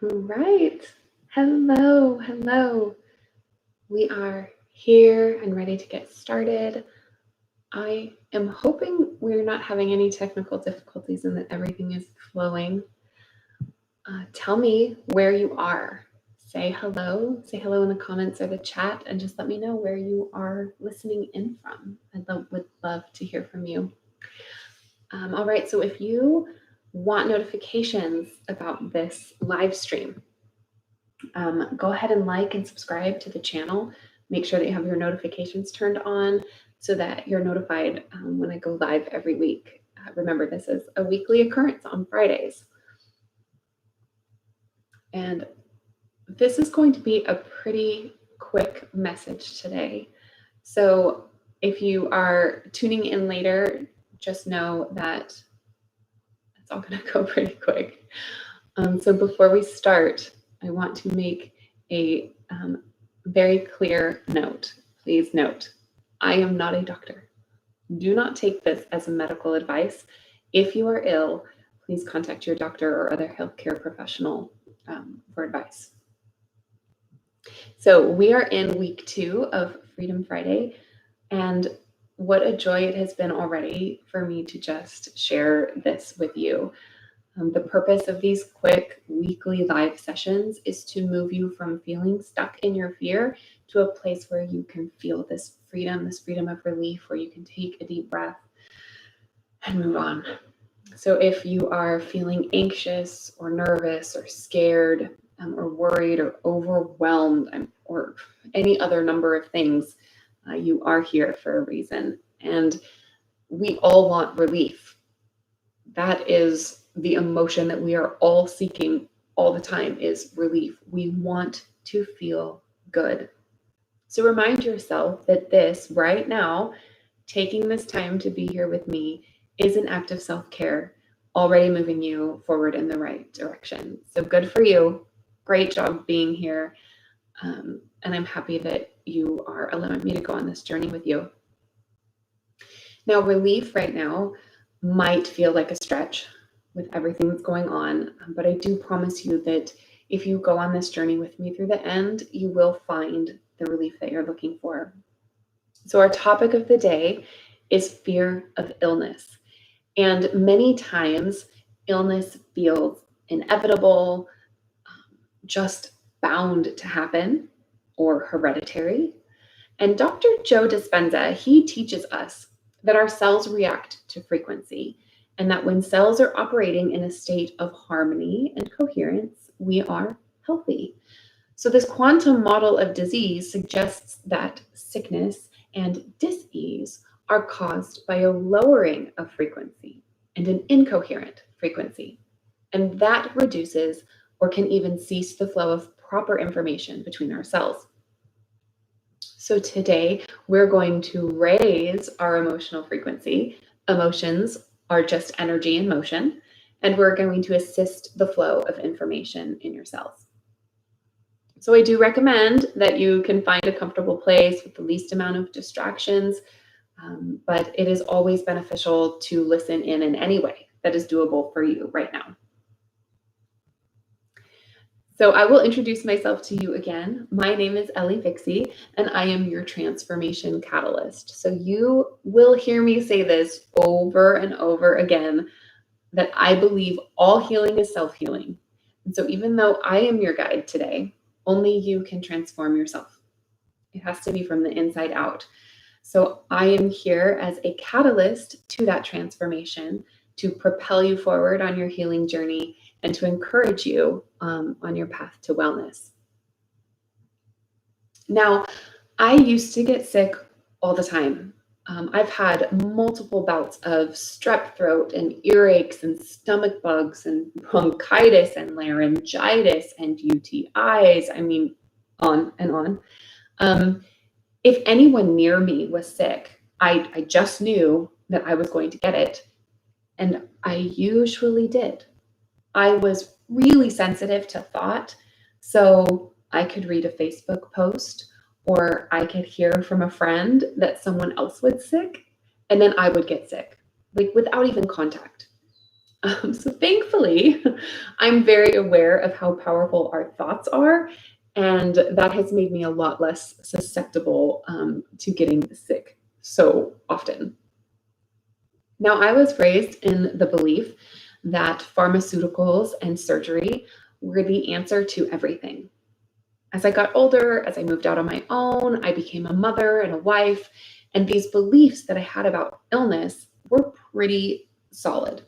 All right. Hello, hello. We are here and ready to get started. I am hoping we're not having any technical difficulties and that everything is flowing. Tell me where you are. Say hello. Say hello in the comments or the chat, and just let me know where you are listening in from. Would love to hear from you. All right, so if you want notifications about this live stream, go ahead and like and subscribe to the channel. Make sure that you have your notifications turned on so that you're notified when I go live every week. Remember, this is a weekly occurrence on Fridays. And this is going to be a pretty quick message today. So if you are tuning in later, just know that it's all going to go pretty quick. So before we start, I want to make a very clear note. Please note, I am not a doctor. Do not take this as a medical advice. If you are ill, please contact your doctor or other healthcare professional for advice. So we are in week 2 of Freedom Friday, and what a joy it has been already for me to just share this with you. The purpose of these quick weekly live sessions is to move you from feeling stuck in your fear to a place where you can feel this freedom of relief, where you can take a deep breath and move on. So if you are feeling anxious or nervous or scared or worried or overwhelmed or any other number of things, you are here for a reason. And we all want relief. That is the emotion that we are all seeking all the time, is relief. We want to feel good. So remind yourself that this right now, taking this time to be here with me, is an act of self-care, already moving you forward in the right direction. So good for you. Great job being here. And I'm happy that you are allowing me to go on this journey with you. Now, relief right now might feel like a stretch with everything that's going on, but I do promise you that if you go on this journey with me through the end, you will find the relief that you're looking for. So our topic of the day is fear of illness. And many times illness feels inevitable, just bound to happen, or hereditary. And Dr. Joe Dispenza, he teaches us that our cells react to frequency, and that when cells are operating in a state of harmony and coherence, we are healthy. So this quantum model of disease suggests that sickness and dis-ease are caused by a lowering of frequency and an incoherent frequency. And that reduces or can even cease the flow of proper information between our cells. So today we're going to raise our emotional frequency. Emotions are just energy in motion, and we're going to assist the flow of information in your cells. So I do recommend that you can find a comfortable place with the least amount of distractions, but it is always beneficial to listen in any way that is doable for you right now. So I will introduce myself to you again. My name is Ellie Vixie, and I am your transformation catalyst. So you will hear me say this over and over again, that I believe all healing is self-healing. And so even though I am your guide today, only you can transform yourself. It has to be from the inside out. So I am here as a catalyst to that transformation, to propel you forward on your healing journey and to encourage you on your path to wellness. Now, I used to get sick all the time. I've had multiple bouts of strep throat and earaches and stomach bugs and bronchitis and laryngitis and UTIs. I mean, on and on. If anyone near me was sick, I just knew that I was going to get it. And I usually did. I was really sensitive to thought, so I could read a Facebook post or I could hear from a friend that someone else was sick, and then I would get sick, like without even contact. So thankfully, I'm very aware of how powerful our thoughts are, and that has made me a lot less susceptible to getting sick so often. Now, I was raised in the belief that pharmaceuticals and surgery were the answer to everything. As I got older, as I moved out on my own, I became a mother and a wife, and these beliefs that I had about illness were pretty solid.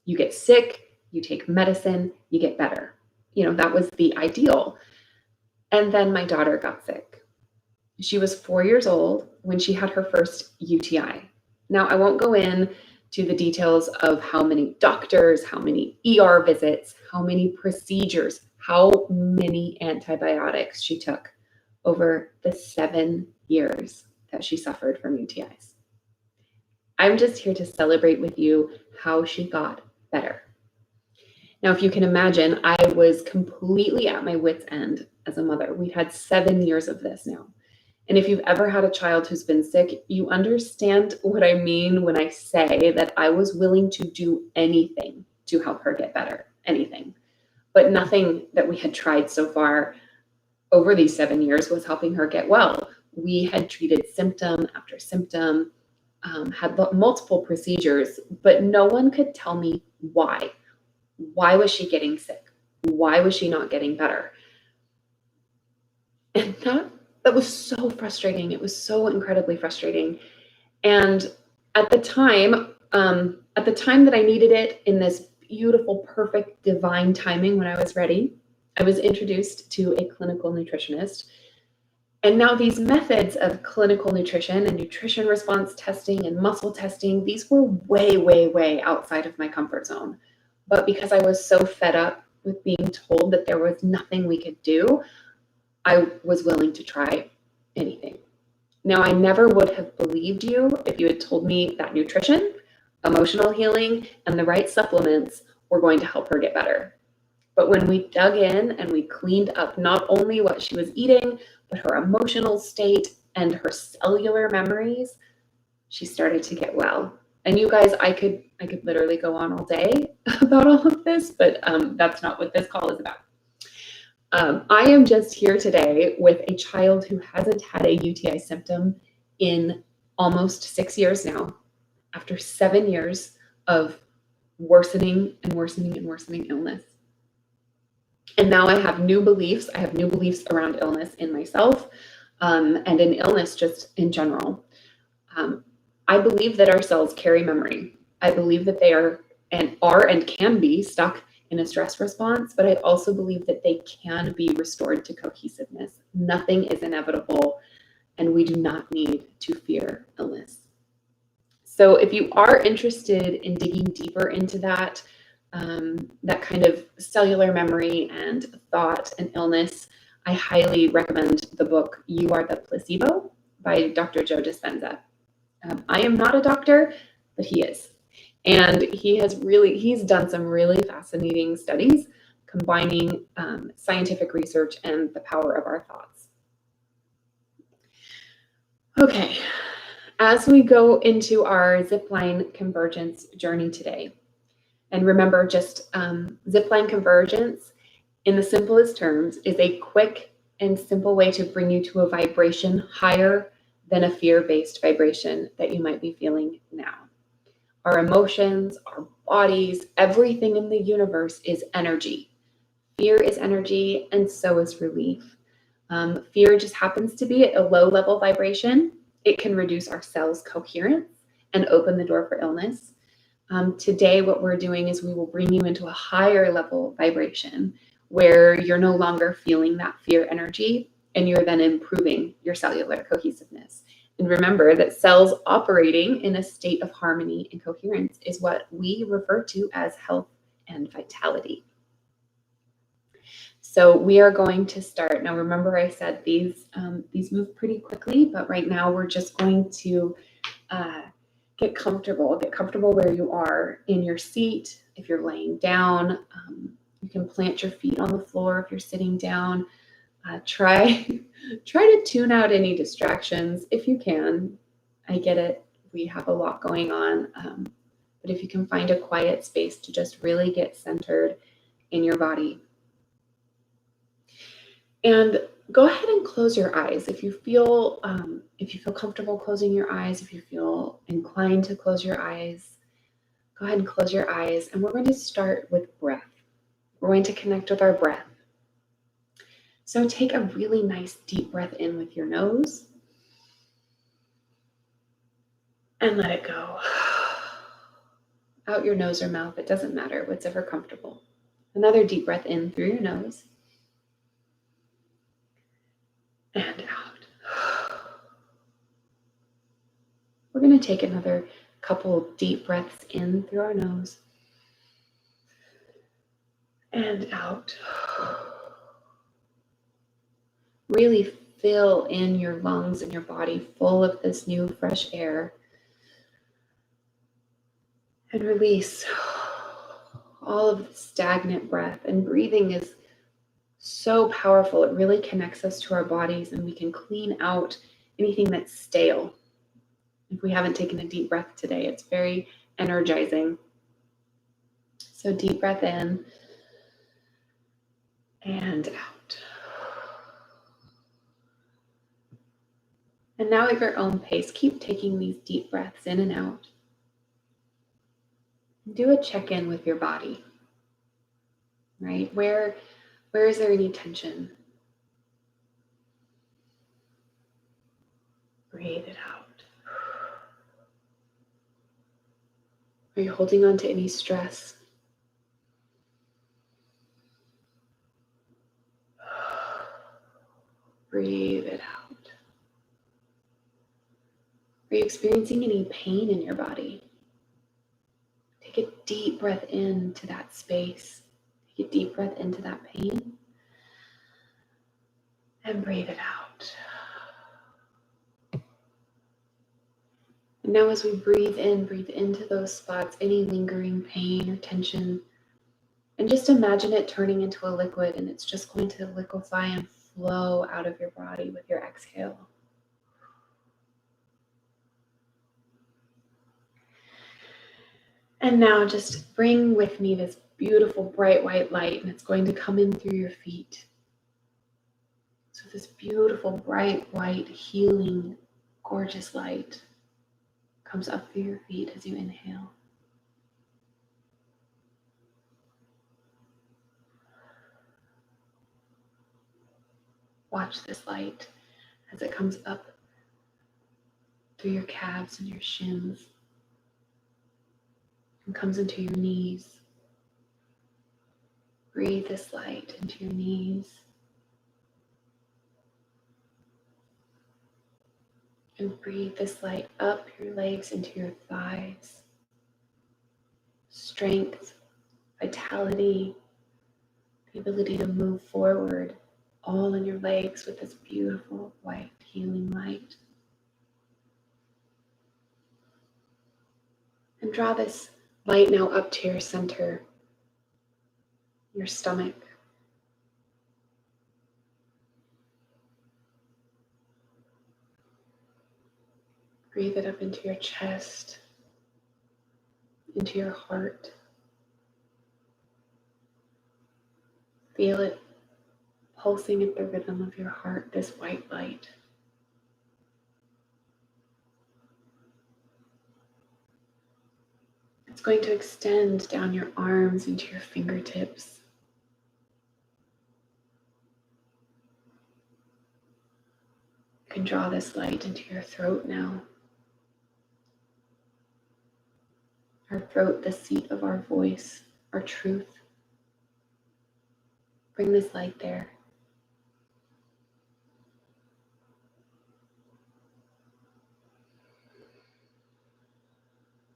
You get sick, you take medicine, you get better. That was the ideal. And then my daughter got sick. She was 4 years old when she had her first UTI. Now, I won't go in to the details of how many doctors, how many ER visits, how many procedures, how many antibiotics she took over the 7 years that she suffered from UTIs. I'm just here to celebrate with you how she got better. Now, if you can imagine, I was completely at my wit's end as a mother. We'd had 7 years of this now. And if you've ever had a child who's been sick, you understand what I mean when I say that I was willing to do anything to help her get better, anything. But nothing that we had tried so far over these 7 years was helping her get well. We had treated symptom after symptom, had multiple procedures, but no one could tell me why. Why was she getting sick? Why was she not getting better? And that was so frustrating. It was so incredibly frustrating. And at the time, that I needed it, in this beautiful, perfect, divine timing when I was ready, I was introduced to a clinical nutritionist. And now these methods of clinical nutrition and nutrition response testing and muscle testing, these were way, way, way outside of my comfort zone. But because I was so fed up with being told that there was nothing we could do, I was willing to try anything. Now, I never would have believed you if you had told me that nutrition, emotional healing, and the right supplements were going to help her get better. But when we dug in and we cleaned up not only what she was eating, but her emotional state and her cellular memories, she started to get well. And you guys, I could literally go on all day about all of this, but that's not what this call is about. I am just here today with a child who hasn't had a UTI symptom in almost 6 years now, after 7 years of worsening and worsening and worsening illness. And now I have new beliefs. I have new beliefs around illness in myself, and in illness just in general. I believe that our cells carry memory. I believe that they are and can be stuck in a stress response, but I also believe that they can be restored to cohesiveness. Nothing is inevitable, and we do not need to fear illness. So if you are interested in digging deeper into that kind of cellular memory and thought and illness, I highly recommend the book You Are the Placebo by Dr. Joe Dispenza. I am not a doctor, but he is. And he's done some really fascinating studies combining scientific research and the power of our thoughts. Okay, as we go into our Zipline Convergence journey today, and remember, just Zipline Convergence, in the simplest terms, is a quick and simple way to bring you to a vibration higher than a fear-based vibration that you might be feeling now. Our emotions, our bodies, everything in the universe is energy. Fear is energy, and so is relief. Fear just happens to be at a low-level vibration. It can reduce our cells' coherence and open the door for illness. Today, what we're doing is we will bring you into a higher level vibration where you're no longer feeling that fear energy, and you're then improving your cellular cohesiveness. And remember that cells operating in a state of harmony and coherence is what we refer to as health and vitality. So we are going to start. Now, remember I said these move pretty quickly, but right now we're just going to get comfortable where you are in your seat. If you're laying down, you can plant your feet on the floor if you're sitting down. Try to tune out any distractions if you can. I get it. We have a lot going on. But but if you can find a quiet space to just really get centered in your body. And go ahead and close your eyes if you feel comfortable closing your eyes. If you feel inclined to close your eyes, go ahead and close your eyes. And we're going to start with breath. We're going to connect with our breath. So take a really nice deep breath in with your nose and let it go. Out your nose or mouth, it doesn't matter, whatever comfortable. Another deep breath in through your nose and out. We're going to take another couple deep breaths in through our nose and out. Really fill in your lungs and your body full of this new fresh air. And release all of the stagnant breath. And breathing is so powerful. It really connects us to our bodies, and we can clean out anything that's stale. If we haven't taken a deep breath today, it's very energizing. So deep breath in and out. And now at your own pace, keep taking these deep breaths in and out. Do a check-in with your body, right? Where is there any tension? Breathe it out. Are you holding on to any stress? Breathe it out. Are you experiencing any pain in your body? Take a deep breath into that space. Take a deep breath into that pain. And breathe it out. And now as we breathe into those spots, any lingering pain or tension, and just imagine it turning into a liquid, and it's just going to liquefy and flow out of your body with your exhale. And now just bring with me this beautiful bright white light, and it's going to come in through your feet. So this beautiful bright white healing gorgeous light comes up through your feet as you inhale. Watch this light as it comes up through your calves and your shins and comes into your knees. Breathe this light into your knees. And breathe this light up your legs into your thighs. Strength, vitality, the ability to move forward, all in your legs with this beautiful white healing light. And draw this light now up to your center, your stomach. Breathe it up into your chest, into your heart. Feel it pulsing at the rhythm of your heart, this white light. It's going to extend down your arms into your fingertips. You can draw this light into your throat now. Our throat, the seat of our voice, our truth. Bring this light there.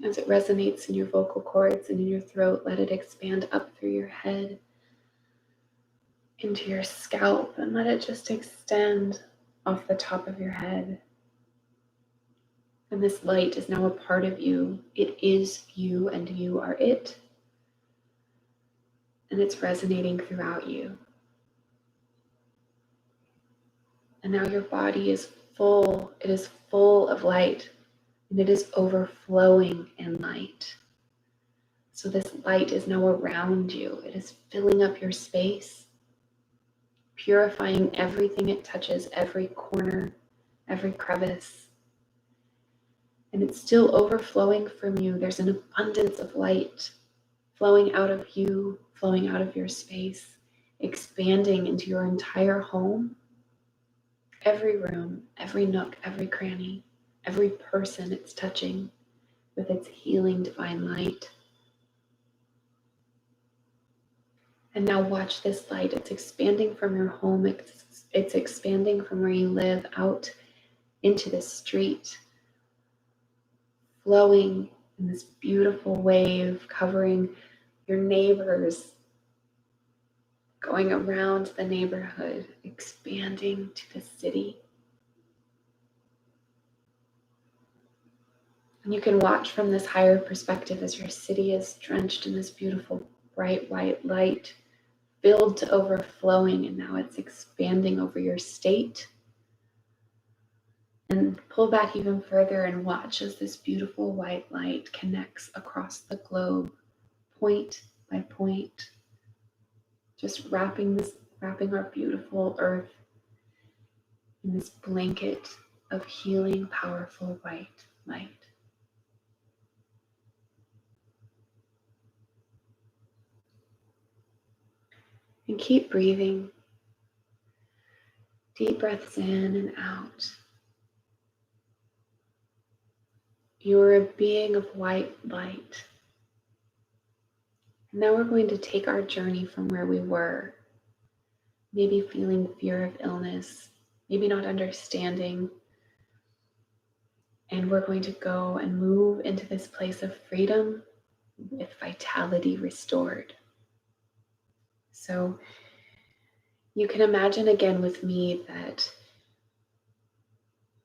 As it resonates in your vocal cords and in your throat, let it expand up through your head, into your scalp, and let it just extend off the top of your head. And this light is now a part of you. It is you, and you are it. And it's resonating throughout you. And now your body is full. It is full of light, and it is overflowing in light. So this light is now around you. It is filling up your space, purifying everything it touches, every corner, every crevice. And it's still overflowing from you. There's an abundance of light flowing out of you, flowing out of your space, expanding into your entire home, every room, every nook, every cranny, every person it's touching with its healing divine light. And now watch this light. It's expanding from your home. It's expanding from where you live out into the street, flowing in this beautiful wave, covering your neighbors, going around the neighborhood, expanding to the city. And you can watch from this higher perspective as your city is drenched in this beautiful bright white light, filled to overflowing, and now it's expanding over your state. And pull back even further and watch as this beautiful white light connects across the globe, point by point, just wrapping our beautiful earth in this blanket of healing, powerful white light. And keep breathing. Deep breaths in and out. You are a being of white light. Now we're going to take our journey from where we were, maybe feeling fear of illness, maybe not understanding, and we're going to go and move into this place of freedom with vitality restored. So you can imagine again with me that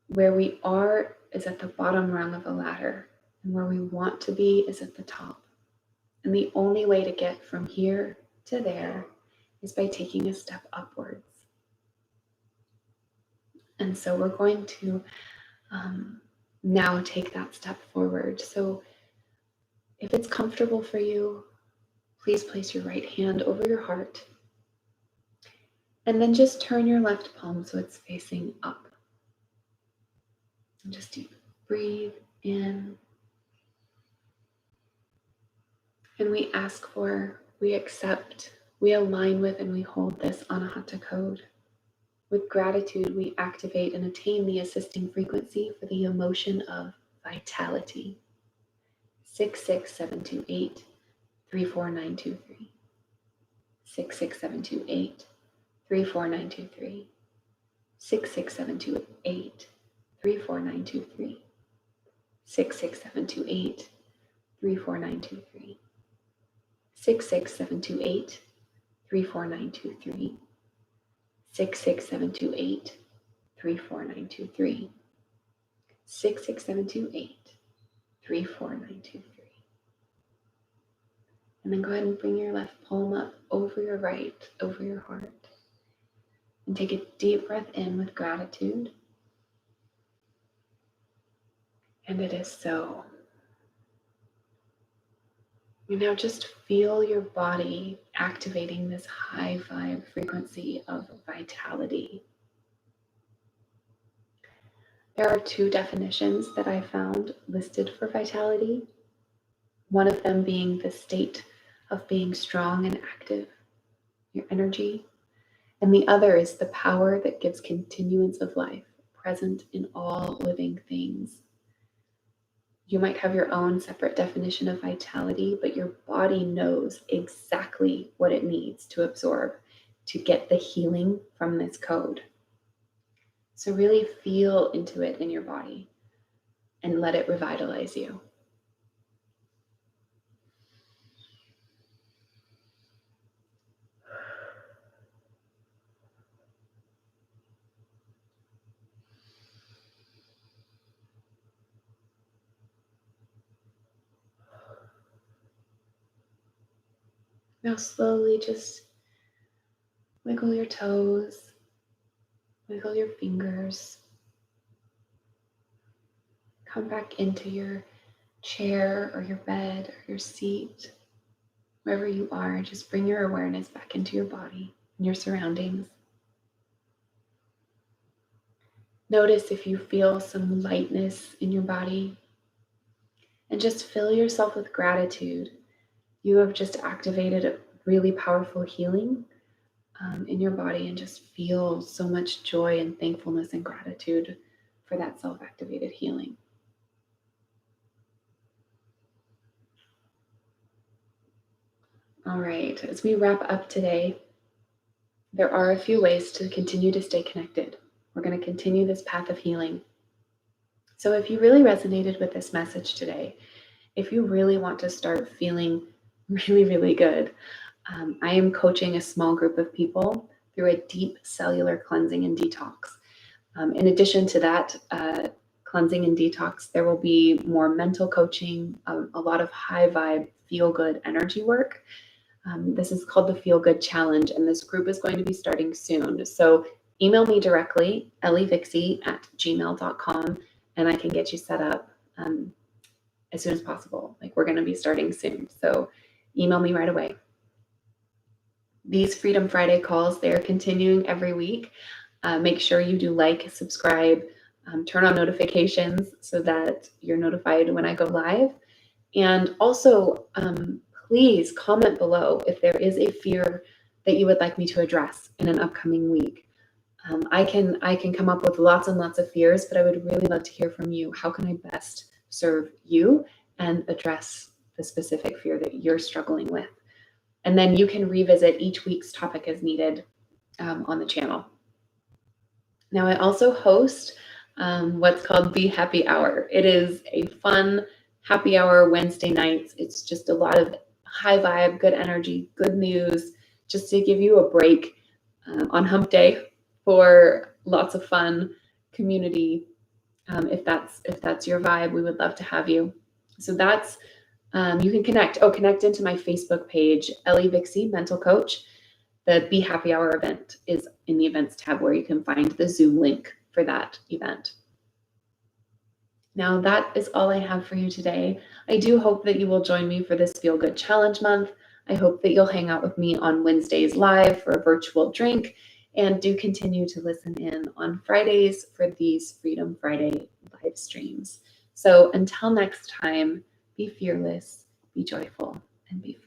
where we are is at the bottom rung of a ladder, and where we want to be is at the top. And the only way to get from here to there is by taking a step upwards. And so we're going to now take that step forward. So if it's comfortable for you, please place your right hand over your heart. And then just turn your left palm so it's facing up. And just deep breathe in. And we ask for, we accept, we align with, and we hold this Anahata code. With gratitude, we activate and attain the assisting frequency for the emotion of vitality. 66728 34923. 66728 34923. 66728 34923. 66728 34923. 66728 34923. 66728 34923. 66728 34923. And then go ahead and bring your left palm up over your right, over your heart. And take a deep breath in with gratitude. And it is so. You now just feel your body activating this high vibe frequency of vitality. There are two definitions that I found listed for vitality. One of them being the state of being strong and active, your energy. And the other is the power that gives continuance of life, present in all living things. You might have your own separate definition of vitality, but your body knows exactly what it needs to absorb to get the healing from this code. So really feel into it in your body and let it revitalize you. Now slowly just wiggle your toes, wiggle your fingers. Come back into your chair or your bed or your seat. Wherever you are, just bring your awareness back into your body and your surroundings. Notice if you feel some lightness in your body, and just fill yourself with gratitude. You have just activated a really powerful healing in your body, and just feel so much joy and thankfulness and gratitude for that self-activated healing. All right, as we wrap up today, there are a few ways to continue to stay connected. We're going to continue this path of healing. So if you really resonated with this message today, if you really want to start feeling really, really good, I am coaching a small group of people through a deep cellular cleansing and detox. In addition to that, cleansing and detox, there will be more mental coaching, a lot of high vibe, feel good energy work. This is called the Feel Good Challenge, and this group is going to be starting soon. So email me directly, ellivixie@gmail.com, and I can get you set up as soon as possible. Like, we're going to be starting soon. So email me right away. These Freedom Friday calls, they are continuing every week. Make sure you do like, subscribe, turn on notifications so that you're notified when I go live. And also, please comment below if there is a fear that you would like me to address in an upcoming week. I can come up with lots and lots of fears, but I would really love to hear from you. How can I best serve you and address the specific fear that you're struggling with? And then you can revisit each week's topic as needed on the channel. Now, I also host what's called the Happy Hour. It is a fun happy hour Wednesday nights. It's just a lot of high vibe, good energy, good news, just to give you a break on hump day for lots of fun community. If that's your vibe, we would love to have you. So that's you can connect. Connect into my Facebook page, Ellie Vixie, Mental Coach. The Be Happy Hour event is in the events tab, where you can find the Zoom link for that event. Now, that is all I have for you today. I do hope that you will join me for this Feel Good Challenge month. I hope that you'll hang out with me on Wednesdays live for a virtual drink, and do continue to listen in on Fridays for these Freedom Friday live streams. So until next time, be fearless, be joyful, and be